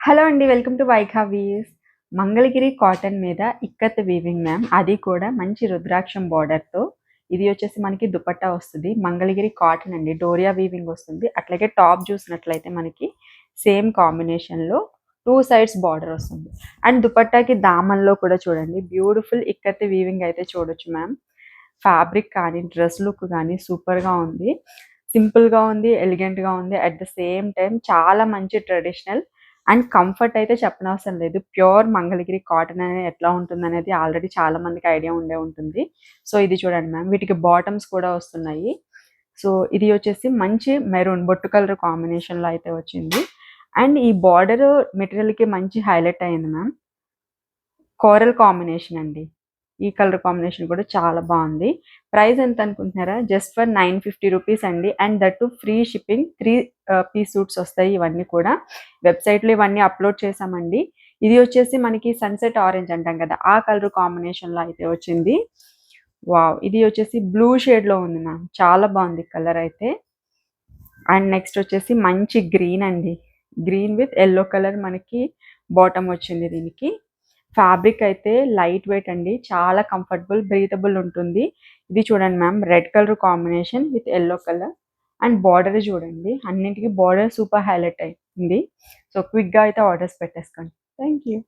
Hello అండి. Welcome to Vaikhavis. Mangalagiri cotton మీద ikat weaving ma'am. అది కూడా మంచి రుద్రాక్షం బార్డర్‌తో. ఇది వచ్చేసి మనకి దుపట్టా వస్తది. మంగళగిరి కాటన్ అండి. డోరియా వీవింగ్ వస్తుంది. అట్లాగే టాప్ చూసినట్లయితే మనకి సేమ్ కాంబినేషన్‌లో 2 సైడ్స్ బార్డర్ వస్తుంది. అండ్ దుపట్టాకి దామన్‌లో కూడా చూడండి బ్యూటిఫుల్ ఇక్కత్ వీవింగ్ అయితే చూడొచ్చు మ్యామ్. ఫ్యాబ్రిక్ కానీ, డ్రెస్ లుక్ కానీ సూపర్‌గా ఉంది. సింపుల్‌గా ఉంది, ఎలిగెంట్‌గా ఉంది. అట్ ద సేమ్ టైమ్ చాలా మంచి ట్రెడిషనల్ అండ్ కంఫర్ట్ అయితే చెప్పనవసరం లేదు. ప్యూర్ మంగళగిరి కాటన్ అనేది ఎట్లా ఉంటుందనేది ఆల్రెడీ చాలా మందికి ఐడియా ఉండే ఉంటుంది. సో, ఇది చూడండి మ్యామ్. వీటికి బాటమ్స్ కూడా వస్తున్నాయి. సో, ఇది వచ్చేసి మంచి మెరూన్ బొట్టు కలర్ కాంబినేషన్‌లో అయితే వచ్చింది. అండ్ ఈ బార్డర్ మెటీరియల్‌కి మంచి హైలైట్ అయింది మ్యామ్. కోరల్ కాంబినేషన్ అండి. ఈ కలర్ కాంబినేషన్ కూడా చాలా బావుంది. ప్రైస్ ఎంత అనుకుంటున్నారా? జస్ట్ ఫర్ 950 రూపీస్ అండి. And that too free shipping. 3 piece suits వస్తాయి ఇవన్నీ కూడా. వెబ్‌సైట్‌లో ఇవన్నీ అప్‌లోడ్ చేశామండి. ఇది వచ్చేసి మనకి సన్‌సెట్ ఆరెంజ్ అంటాం కదా! ఆ కలర్ కాంబినేషన్‌లో అయితే వచ్చింది. వావ్! ఇది వచ్చేసి బ్లూ షేడ్‌లో ఉంది మ్యామ్. చాలా బావుంది కలర్ అయితే. అండ్ నెక్స్ట్ వచ్చేసి మంచి గ్రీన్ అండి. గ్రీన్ విత్ యెల్లో కలర్ మనకి బాటమ్ వచ్చింది దీనికి. ఫ్యాబ్రిక్ అయితే లైట్ వెయిట్ అండి. చాలా కంఫర్టబుల్, బ్రీతబుల్ ఉంటుంది. ఇది చూడండి ma'am red colour combination with yellow colour. And border చూడండి. అన్నింటికి బార్డర్ సూపర్ హైలైట్ అయింది. సో, క్విక్‌గా అయితే ఆర్డర్స్ పెట్టేసుకోండి. Thank you.